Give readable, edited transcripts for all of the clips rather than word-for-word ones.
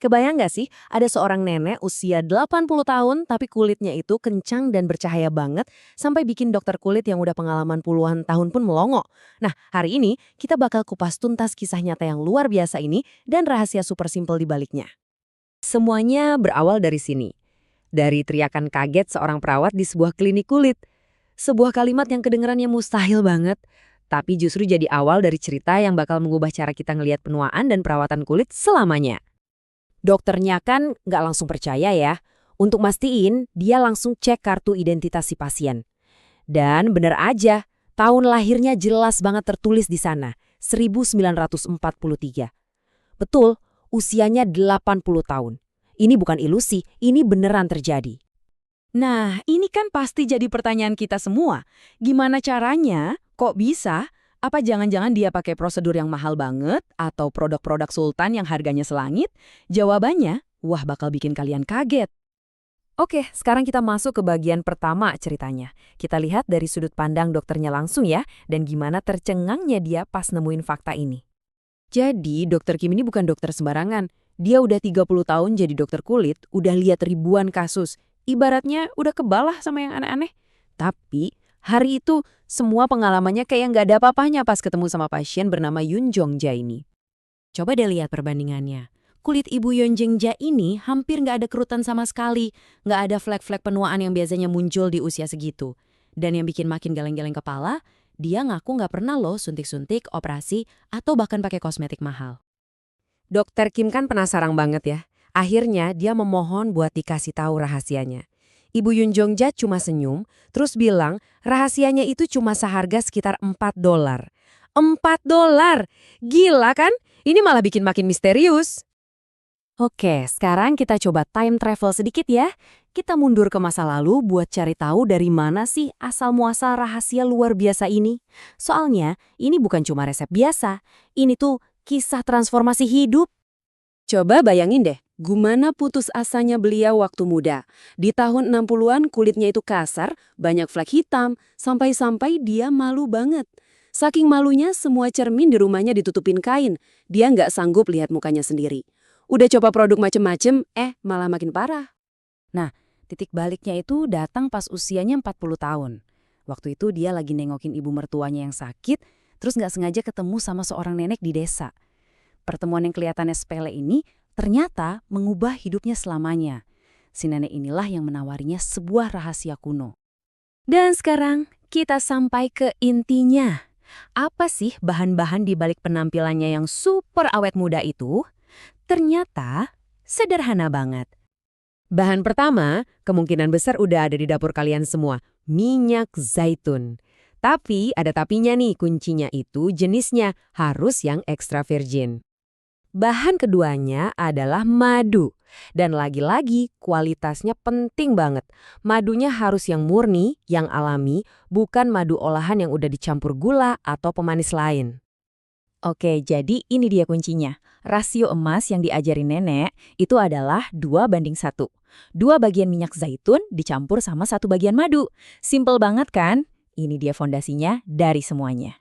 Kebayang nggak sih, ada seorang nenek usia 80 tahun tapi kulitnya itu kencang dan bercahaya banget sampai bikin dokter kulit yang udah pengalaman puluhan tahun pun melongo. Nah, hari ini kita bakal kupas tuntas kisah nyata yang luar biasa ini dan rahasia super simple di baliknya. Semuanya berawal dari sini. Dari teriakan kaget seorang perawat di sebuah klinik kulit. Sebuah kalimat yang kedengarannya mustahil banget, tapi justru jadi awal dari cerita yang bakal mengubah cara kita ngelihat penuaan dan perawatan kulit selamanya. Dokternya kan nggak langsung percaya ya. Untuk mastiin, dia langsung cek kartu identitas si pasien. Dan bener aja, tahun lahirnya jelas banget tertulis di sana, 1943. Betul, usianya 80 tahun. Ini bukan ilusi, ini beneran terjadi. Nah, ini kan pasti jadi pertanyaan kita semua. Gimana caranya? Kok bisa? Apa jangan-jangan dia pakai prosedur yang mahal banget atau produk-produk sultan yang harganya selangit? Jawabannya, wah bakal bikin kalian kaget. Oke, sekarang kita masuk ke bagian pertama ceritanya. Kita lihat dari sudut pandang dokternya langsung ya, dan gimana tercengangnya dia pas nemuin fakta ini. Jadi, dokter Kim ini bukan dokter sembarangan. Dia udah 30 tahun jadi dokter kulit, udah lihat ribuan kasus. Ibaratnya udah kebalah sama yang aneh-aneh. Tapi, hari itu semua pengalamannya kayak nggak ada apa-apanya pas ketemu sama pasien bernama Yun Jongja ini. Coba deh lihat perbandingannya. Kulit Ibu Yun Jongja ini hampir nggak ada kerutan sama sekali. Nggak ada flek-flek penuaan yang biasanya muncul di usia segitu. Dan yang bikin makin geleng-geleng kepala, dia ngaku nggak pernah loh suntik-suntik, operasi, atau bahkan pakai kosmetik mahal. Dokter Kim kan penasaran banget ya. Akhirnya dia memohon buat dikasih tahu rahasianya. Ibu Yun Jongja cuma senyum, terus bilang rahasianya itu cuma seharga sekitar $4. $4? Gila kan? Ini malah bikin makin misterius. Oke, sekarang kita coba time travel sedikit ya. Kita mundur ke masa lalu buat cari tahu dari mana sih asal-muasal rahasia luar biasa ini. Soalnya, ini bukan cuma resep biasa. Ini tuh kisah transformasi hidup. Coba bayangin deh, gimana putus asanya beliau waktu muda. Di tahun 60-an kulitnya itu kasar, banyak flek hitam, sampai-sampai dia malu banget. Saking malunya semua cermin di rumahnya ditutupin kain. Dia nggak sanggup lihat mukanya sendiri. Udah coba produk macem-macem, malah makin parah. Nah, titik baliknya itu datang pas usianya 40 tahun. Waktu itu dia lagi nengokin ibu mertuanya yang sakit, terus nggak sengaja ketemu sama seorang nenek di desa. Pertemuan yang kelihatannya sepele ini ternyata mengubah hidupnya selamanya. Si nenek inilah yang menawarinya sebuah rahasia kuno. Dan sekarang kita sampai ke intinya. Apa sih bahan-bahan di balik penampilannya yang super awet muda itu? Ternyata sederhana banget. Bahan pertama, kemungkinan besar udah ada di dapur kalian semua, minyak zaitun. Tapi ada tapinya nih, kuncinya itu jenisnya harus yang extra virgin. Bahan keduanya adalah madu. Dan lagi-lagi kualitasnya penting banget. Madunya harus yang murni, yang alami, bukan madu olahan yang udah dicampur gula atau pemanis lain. Oke, jadi ini dia kuncinya. Rasio emas yang diajarin nenek itu adalah 2:1. 2 bagian minyak zaitun dicampur sama 1 bagian madu. Simple banget kan? Ini dia fondasinya dari semuanya.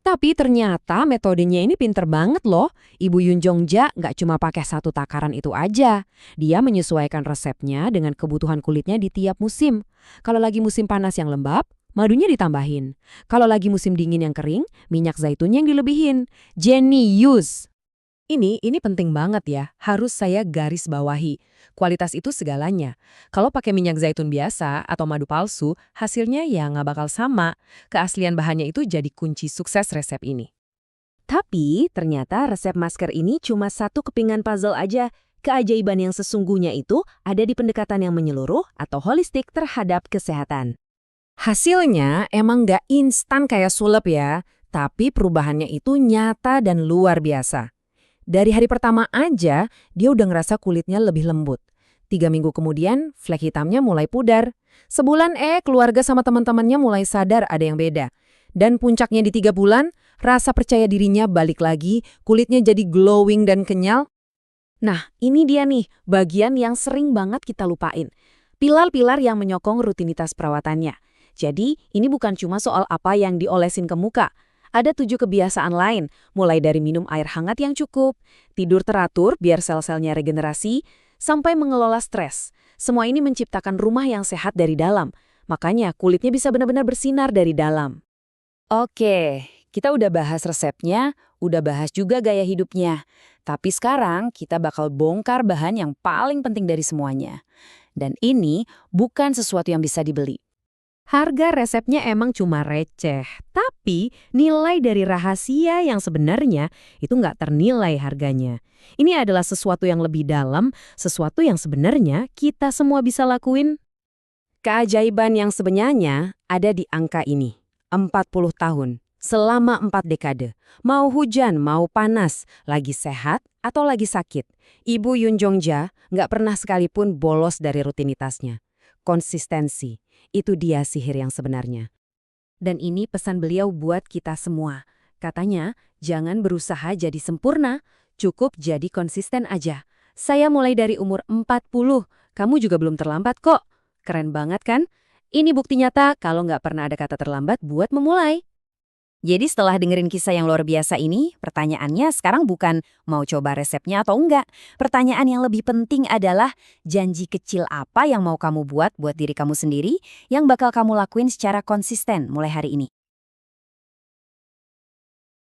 Tapi ternyata metodenya ini pinter banget loh. Ibu Yun Jongja nggak cuma pakai 1 takaran itu aja. Dia menyesuaikan resepnya dengan kebutuhan kulitnya di tiap musim. Kalau lagi musim panas yang lembab, madunya ditambahin. Kalau lagi musim dingin yang kering, minyak zaitunnya yang dilebihin. Jenius! Ini penting banget ya, harus saya garis bawahi. Kualitas itu segalanya. Kalau pakai minyak zaitun biasa atau madu palsu, hasilnya ya nggak bakal sama. Keaslian bahannya itu jadi kunci sukses resep ini. Tapi ternyata resep masker ini cuma satu kepingan puzzle aja. Keajaiban yang sesungguhnya itu ada di pendekatan yang menyeluruh atau holistik terhadap kesehatan. Hasilnya emang nggak instan kayak sulap ya, tapi perubahannya itu nyata dan luar biasa. Dari hari pertama aja, dia udah ngerasa kulitnya lebih lembut. 3 minggu kemudian, flek hitamnya mulai pudar. Sebulan keluarga sama teman-temannya mulai sadar ada yang beda. Dan puncaknya di 3 bulan, rasa percaya dirinya balik lagi, kulitnya jadi glowing dan kenyal. Nah, ini dia nih, bagian yang sering banget kita lupain. Pilar-pilar yang menyokong rutinitas perawatannya. Jadi, ini bukan cuma soal apa yang diolesin ke muka. Ada 7 kebiasaan lain, mulai dari minum air hangat yang cukup, tidur teratur biar sel-selnya regenerasi, sampai mengelola stres. Semua ini menciptakan rumah yang sehat dari dalam. Makanya kulitnya bisa benar-benar bersinar dari dalam. Oke, kita udah bahas resepnya, udah bahas juga gaya hidupnya. Tapi sekarang kita bakal bongkar bahan yang paling penting dari semuanya. Dan ini bukan sesuatu yang bisa dibeli. Harga resepnya emang cuma receh, tapi nilai dari rahasia yang sebenarnya itu nggak ternilai harganya. Ini adalah sesuatu yang lebih dalam, sesuatu yang sebenarnya kita semua bisa lakuin. Keajaiban yang sebenarnya ada di angka ini. 40 tahun, selama 4 dekade. Mau hujan, mau panas, lagi sehat atau lagi sakit. Ibu Yun Jongja nggak pernah sekalipun bolos dari rutinitasnya. Konsistensi, itu dia sihir yang sebenarnya. Dan ini pesan beliau buat kita semua. Katanya, jangan berusaha jadi sempurna, cukup jadi konsisten aja. Saya mulai dari umur 40, kamu juga belum terlambat kok. Keren banget kan? Ini bukti nyata kalau nggak pernah ada kata terlambat buat memulai. Jadi setelah dengerin kisah yang luar biasa ini, pertanyaannya sekarang bukan mau coba resepnya atau enggak. Pertanyaan yang lebih penting adalah janji kecil apa yang mau kamu buat diri kamu sendiri yang bakal kamu lakuin secara konsisten mulai hari ini.